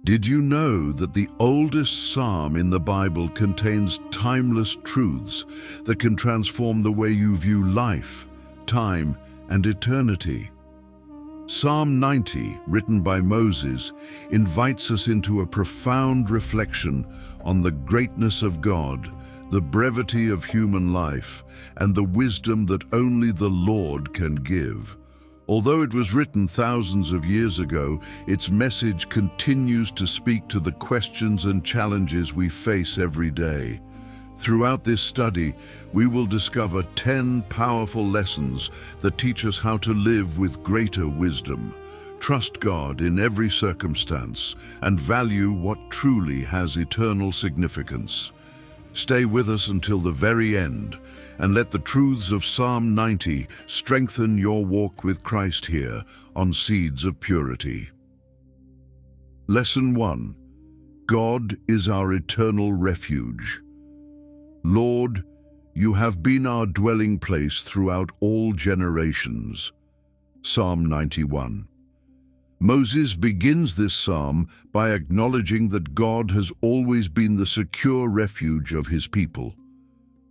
Did you know that the oldest psalm in the Bible contains timeless truths that can transform the way you view life, time, and eternity? Psalm 90, written by Moses, invites us into a profound reflection on the greatness of God, the brevity of human life, and the wisdom that only the Lord can give. Although it was written thousands of years ago, its message continues to speak to the questions and challenges we face every day. Throughout this study, we will discover 10 powerful lessons that teach us how to live with greater wisdom, trust God in every circumstance, and value what truly has eternal significance. Stay with us until the very end, and let the truths of Psalm 90 strengthen your walk with Christ here on Seeds of Purity. Lesson 1. God is our eternal refuge. Lord, you have been our dwelling place throughout all generations. Psalm 91. Moses begins this psalm by acknowledging that God has always been the secure refuge of his people.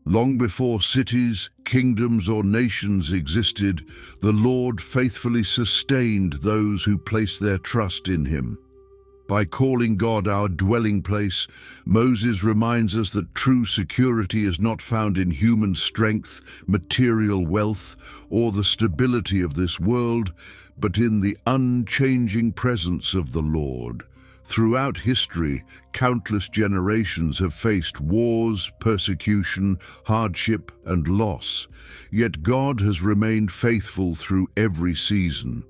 Long before cities, kingdoms, or nations existed, the Lord faithfully sustained those who placed their trust in him. By calling God our dwelling place, Moses reminds us that true security is not found in human strength, material wealth, or the stability of this world, but in the unchanging presence of the Lord. Throughout history, countless generations have faced wars, persecution, hardship, and loss, yet God has remained faithful through every season.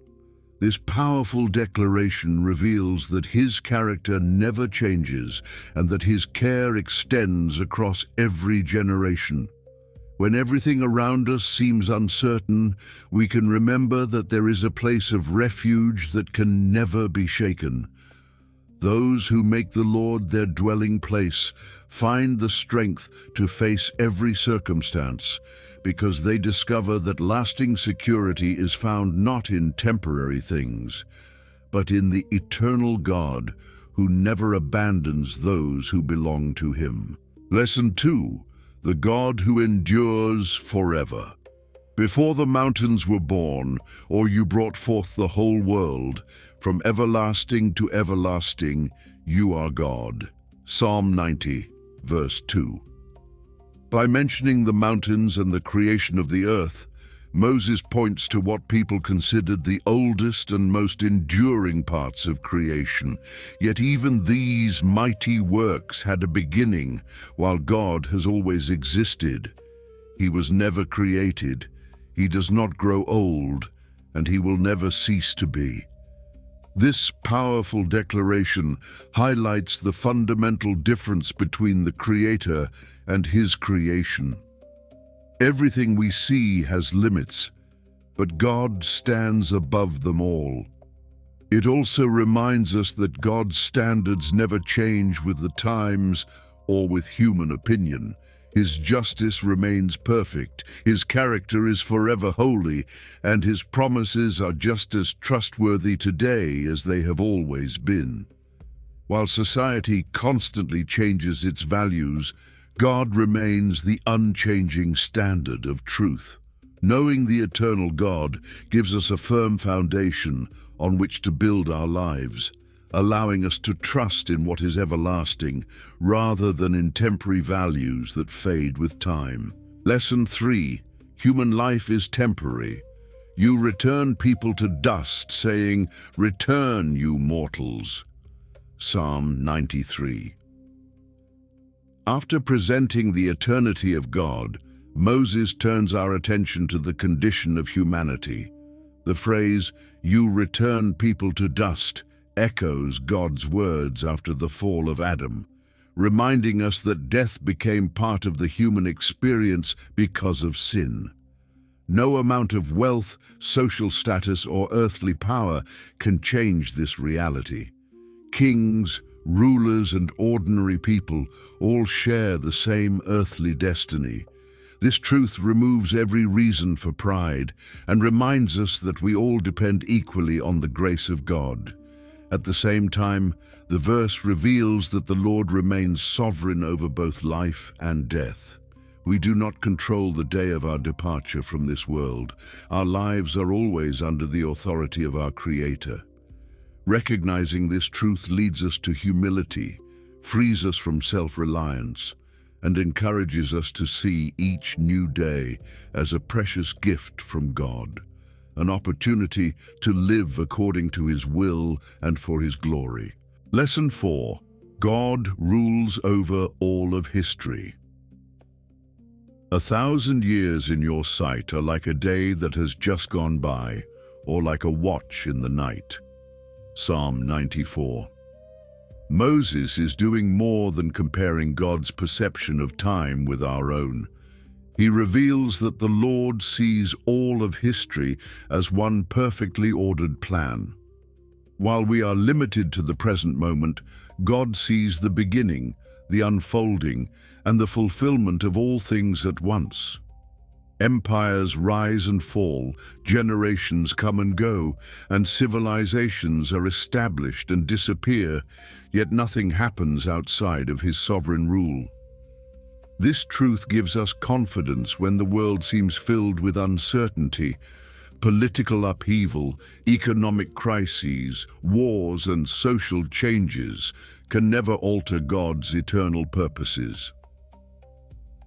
This powerful declaration reveals that his character never changes and that his care extends across every generation. When everything around us seems uncertain, we can remember that there is a place of refuge that can never be shaken. Those who make the Lord their dwelling place find the strength to face every circumstance, because they discover that lasting security is found not in temporary things, but in the eternal God who never abandons those who belong to him. Lesson 2. The God who endures forever. Before the mountains were born, or you brought forth the whole world, from everlasting to everlasting, you are God. Psalm 90, verse 2. By mentioning the mountains and the creation of the earth, Moses points to what people considered the oldest and most enduring parts of creation. Yet even these mighty works had a beginning, while God has always existed. He was never created, he does not grow old, and he will never cease to be. This powerful declaration highlights the fundamental difference between the Creator and his creation. Everything we see has limits, but God stands above them all. It also reminds us that God's standards never change with the times or with human opinion. His justice remains perfect, his character is forever holy, and his promises are just as trustworthy today as they have always been. While society constantly changes its values, God remains the unchanging standard of truth. Knowing the eternal God gives us a firm foundation on which to build our lives, allowing us to trust in what is everlasting rather than in temporary values that fade with time. Lesson 3. Human life is temporary. You return people to dust, saying, "Return, you mortals." Psalm 93. After presenting the eternity of God, Moses turns our attention to the condition of humanity. The phrase, "You return people to dust," echoes God's words after the fall of Adam, reminding us that death became part of the human experience because of sin. No amount of wealth, social status, or earthly power can change this reality. Kings, rulers, and ordinary people all share the same earthly destiny. This truth removes every reason for pride and reminds us that we all depend equally on the grace of God. At the same time, the verse reveals that the Lord remains sovereign over both life and death. We do not control the day of our departure from this world. Our lives are always under the authority of our Creator. Recognizing this truth leads us to humility, frees us from self-reliance, and encourages us to see each new day as a precious gift from God, an opportunity to live according to His will and for His glory. Lesson 4. God rules over all of history. 1,000 years in your sight are like a day that has just gone by, or like a watch in the night. Psalm 94. Moses is doing more than comparing God's perception of time with our own. He reveals that the Lord sees all of history as one perfectly ordered plan. While we are limited to the present moment, God sees the beginning, the unfolding, and the fulfillment of all things at once. Empires rise and fall, generations come and go, and civilizations are established and disappear, yet nothing happens outside of His sovereign rule. This truth gives us confidence when the world seems filled with uncertainty. Political upheaval, economic crises, wars, and social changes can never alter God's eternal purposes.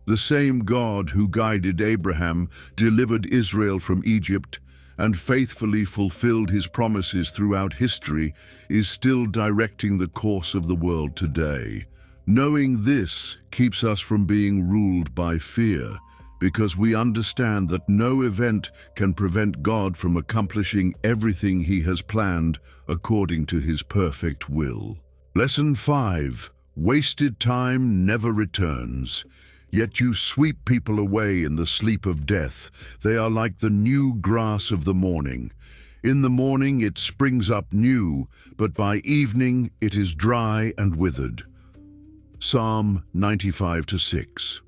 The same God who guided Abraham, delivered Israel from Egypt, and faithfully fulfilled His promises throughout history is still directing the course of the world today. Knowing this keeps us from being ruled by fear, because we understand that no event can prevent God from accomplishing everything He has planned according to His perfect will. Lesson 5. Wasted time never returns. Yet you sweep people away in the sleep of death. They are like the new grass of the morning. In the morning it springs up new, but by evening it is dry and withered. Psalm 95-6.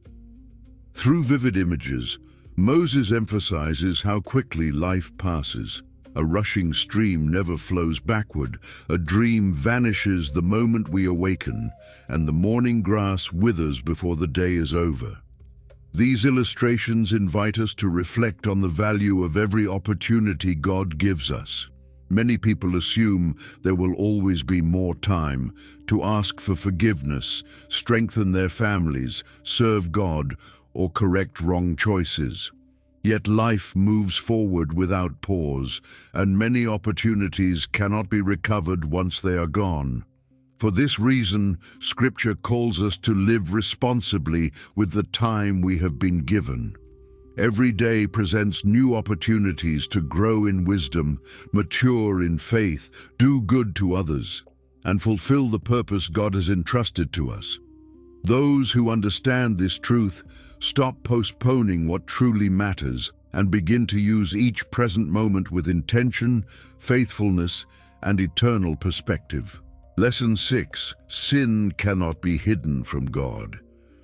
Through vivid images, Moses emphasizes how quickly life passes. A rushing stream never flows backward. A dream vanishes the moment we awaken, and the morning grass withers before the day is over. These illustrations invite us to reflect on the value of every opportunity God gives us. Many people assume there will always be more time to ask for forgiveness, strengthen their families, serve God, or correct wrong choices. Yet life moves forward without pause, and many opportunities cannot be recovered once they are gone. For this reason, Scripture calls us to live responsibly with the time we have been given. Every day presents new opportunities to grow in wisdom, mature in faith, do good to others, and fulfill the purpose God has entrusted to us. Those who understand this truth stop postponing what truly matters and begin to use each present moment with intention, faithfulness, and eternal perspective. Lesson 6. Sin cannot be hidden from God.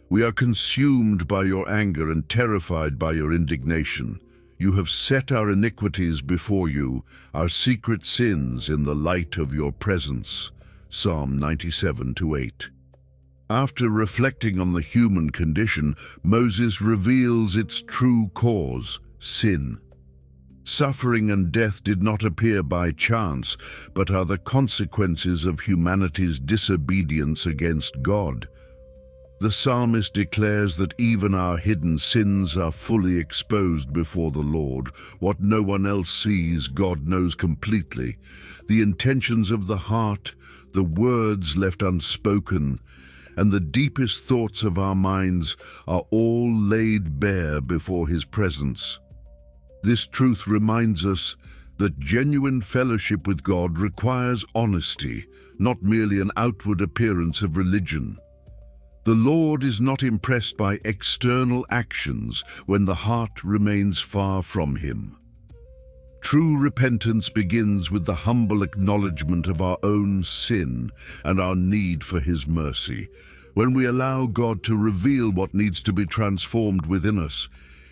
We are consumed by your anger and terrified by your indignation. You have set our iniquities before you, our secret sins in the light of your presence. Psalm 97-8. After reflecting on the human condition, Moses reveals its true cause, sin. Suffering and death did not appear by chance, but are the consequences of humanity's disobedience against God. The psalmist declares that even our hidden sins are fully exposed before the Lord. What no one else sees, God knows completely. The intentions of the heart, the words left unspoken, and the deepest thoughts of our minds are all laid bare before His presence. This truth reminds us that genuine fellowship with God requires honesty, not merely an outward appearance of religion. The Lord is not impressed by external actions when the heart remains far from Him. True repentance begins with the humble acknowledgement of our own sin and our need for His mercy. When we allow God to reveal what needs to be transformed within us,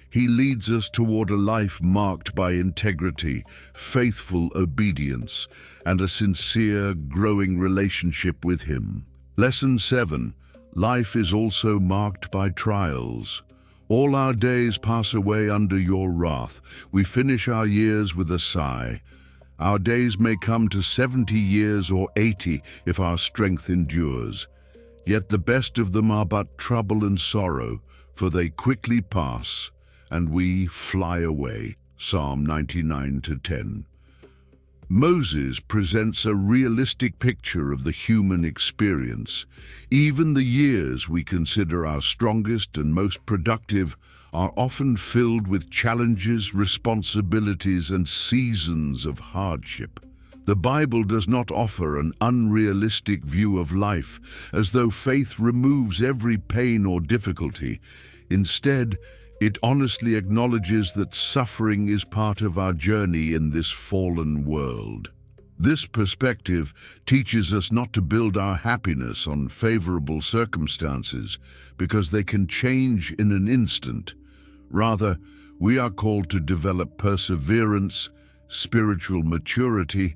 He leads us toward a life marked by integrity, faithful obedience, and a sincere, growing relationship with Him. Lesson 7. Life is also marked by trials. All our days pass away under your wrath. We finish our years with a sigh. Our days may come to 70 years or 80 if our strength endures. Yet the best of them are but trouble and sorrow, for they quickly pass, and we fly away. Psalm 99:10. Moses presents a realistic picture of the human experience. Even the years we consider our strongest and most productive are often filled with challenges, responsibilities, and seasons of hardship. The Bible does not offer an unrealistic view of life, as though faith removes every pain or difficulty. Instead, it honestly acknowledges that suffering is part of our journey in this fallen world. This perspective teaches us not to build our happiness on favorable circumstances, because they can change in an instant. Rather, we are called to develop perseverance, spiritual maturity,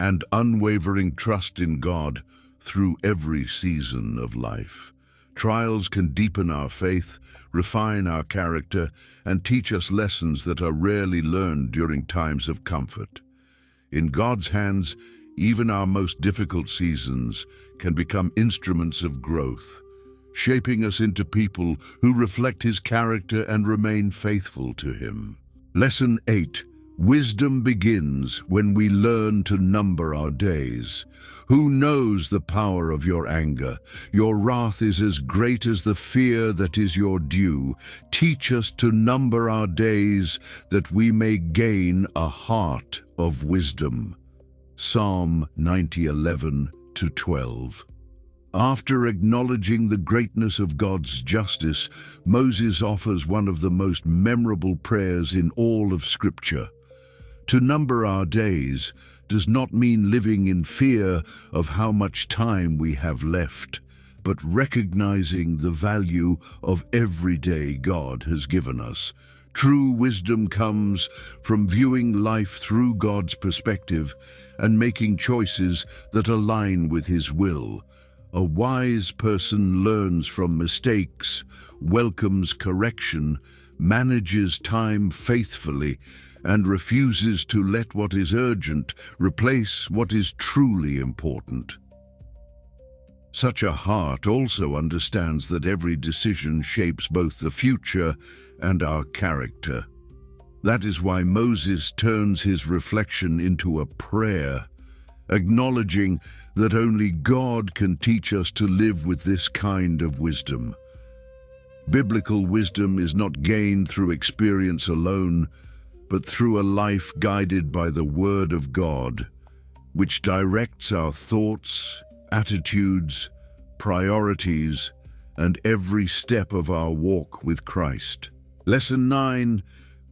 and unwavering trust in God through every season of life. Trials can deepen our faith, refine our character, and teach us lessons that are rarely learned during times of comfort. In God's hands, even our most difficult seasons can become instruments of growth, shaping us into people who reflect His character and remain faithful to Him. Lesson 8. Wisdom begins when we learn to number our days. Who knows the power of your anger? Your wrath is as great as the fear that is your due. Teach us to number our days, that we may gain a heart of wisdom. Psalm 90:11-12. After acknowledging the greatness of God's justice, Moses offers one of the most memorable prayers in all of Scripture. To number our days does not mean living in fear of how much time we have left, but recognizing the value of every day God has given us. True wisdom comes from viewing life through God's perspective and making choices that align with His will. A wise person learns from mistakes, welcomes correction, manages time faithfully, and refuses to let what is urgent replace what is truly important. Such a heart also understands that every decision shapes both the future and our character. That is why Moses turns his reflection into a prayer, acknowledging that only God can teach us to live with this kind of wisdom. Biblical wisdom is not gained through experience alone, but through a life guided by the Word of God, which directs our thoughts, attitudes, priorities, and every step of our walk with Christ. Lesson 9.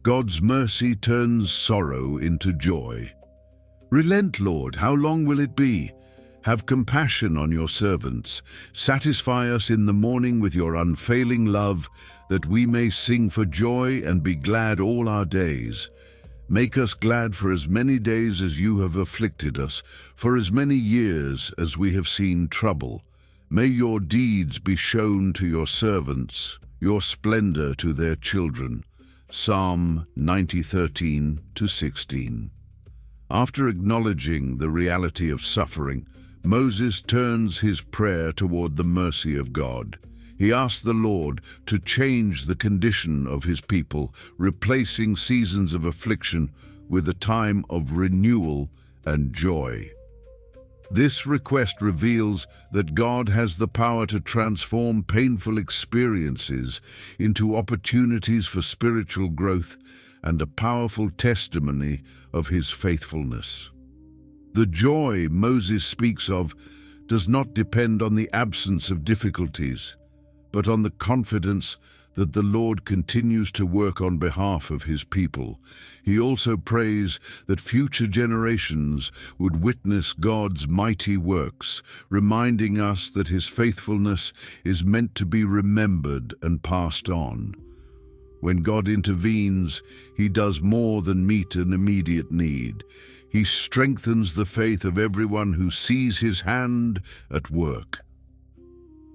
God's mercy turns sorrow into joy. Relent, Lord, how long will it be? Have compassion on your servants. Satisfy us in the morning with your unfailing love, that we may sing for joy and be glad all our days. Make us glad for as many days as you have afflicted us, for as many years as we have seen trouble. May your deeds be shown to your servants, your splendor to their children. Psalm 90:13-16. After acknowledging the reality of suffering, Moses turns his prayer toward the mercy of God. He asks the Lord to change the condition of his people, replacing seasons of affliction with a time of renewal and joy. This request reveals that God has the power to transform painful experiences into opportunities for spiritual growth and a powerful testimony of his faithfulness. The joy Moses speaks of does not depend on the absence of difficulties, but on the confidence that the Lord continues to work on behalf of his people. He also prays that future generations would witness God's mighty works, reminding us that his faithfulness is meant to be remembered and passed on. When God intervenes, he does more than meet an immediate need. He strengthens the faith of everyone who sees his hand at work.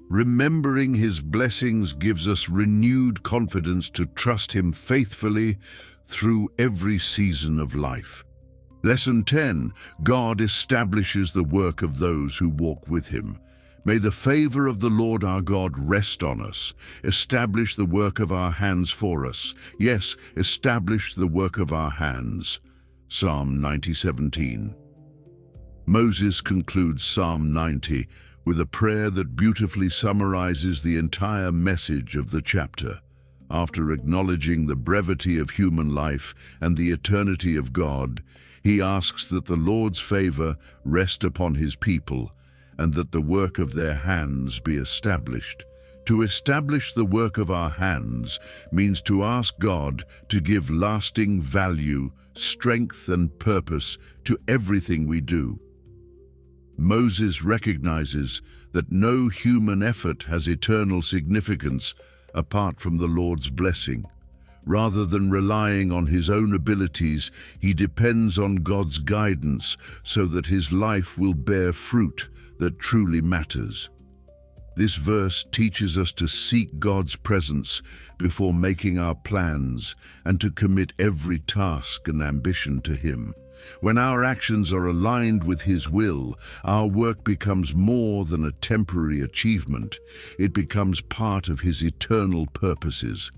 Remembering his blessings gives us renewed confidence to trust him faithfully through every season of life. Lesson 10. God establishes the work of those who walk with him. May the favor of the Lord our God rest on us. Establish the work of our hands for us. Yes, establish the work of our hands. Psalm 90:17. Moses concludes Psalm 90 with a prayer that beautifully summarizes the entire message of the chapter. After acknowledging the brevity of human life and the eternity of God, he asks that the Lord's favor rest upon his people and that the work of their hands be established. To establish the work of our hands means to ask God to give lasting value, strength, and purpose to everything we do. Moses recognizes that no human effort has eternal significance apart from the Lord's blessing. Rather than relying on his own abilities, he depends on God's guidance so that his life will bear fruit that truly matters. This verse teaches us to seek God's presence before making our plans and to commit every task and ambition to him. When our actions are aligned with his will, our work becomes more than a temporary achievement. It becomes part of his eternal purposes.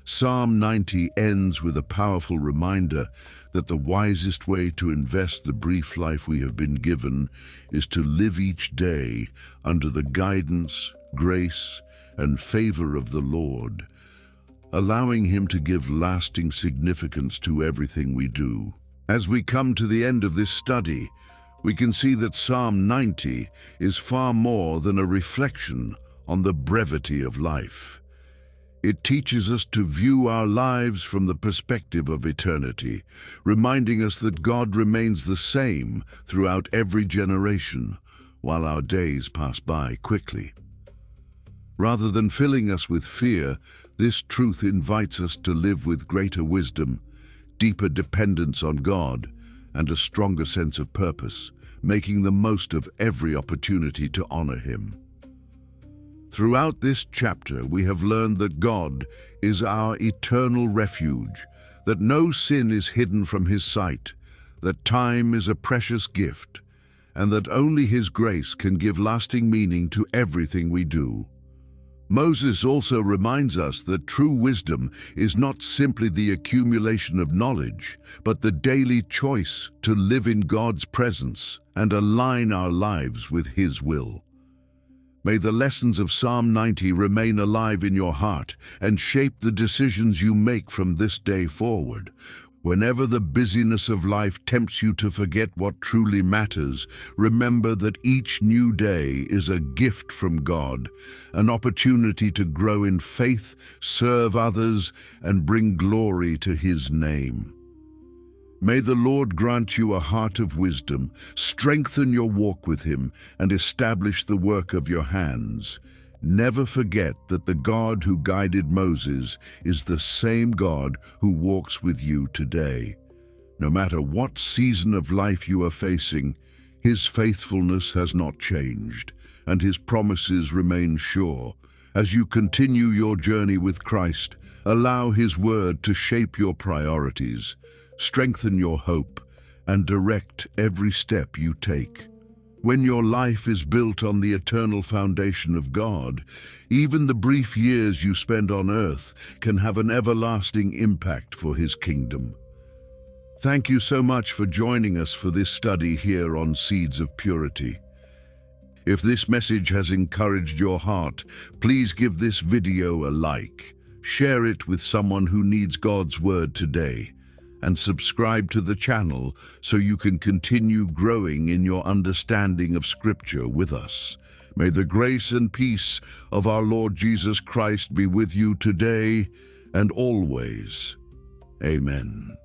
Psalm 90 ends with a powerful reminder that the wisest way to invest the brief life we have been given is to live each day under the guidance, grace, and favor of the Lord, allowing him to give lasting significance to everything we do. As we come to the end of this study, we can see that Psalm 90 is far more than a reflection on the brevity of life. It teaches us to view our lives from the perspective of eternity, reminding us that God remains the same throughout every generation, while our days pass by quickly. Rather than filling us with fear, this truth invites us to live with greater wisdom, deeper dependence on God, and a stronger sense of purpose, making the most of every opportunity to honor him. Throughout this chapter, we have learned that God is our eternal refuge, that no sin is hidden from his sight, that time is a precious gift, and that only his grace can give lasting meaning to everything we do. Moses also reminds us that true wisdom is not simply the accumulation of knowledge, but the daily choice to live in God's presence and align our lives with his will. May the lessons of Psalm 90 remain alive in your heart and shape the decisions you make from this day forward. Whenever the busyness of life tempts you to forget what truly matters, remember that each new day is a gift from God, an opportunity to grow in faith, serve others, and bring glory to his name. May the Lord grant you a heart of wisdom, strengthen your walk with him, and establish the work of your hands. Never forget that the God who guided Moses is the same God who walks with you today. No matter what season of life you are facing, his faithfulness has not changed, and his promises remain sure. As you continue your journey with Christ, allow his word to shape your priorities, strengthen your hope, and direct every step you take. When your life is built on the eternal foundation of God, even the brief years you spend on earth can have an everlasting impact for his kingdom. Thank you so much for joining us for this study here on Seeds of Purity. If this message has encouraged your heart, please give this video a like, share it with someone who needs God's word today, and subscribe to the channel so you can continue growing in your understanding of Scripture with us. May the grace and peace of our Lord Jesus Christ be with you today and always. Amen.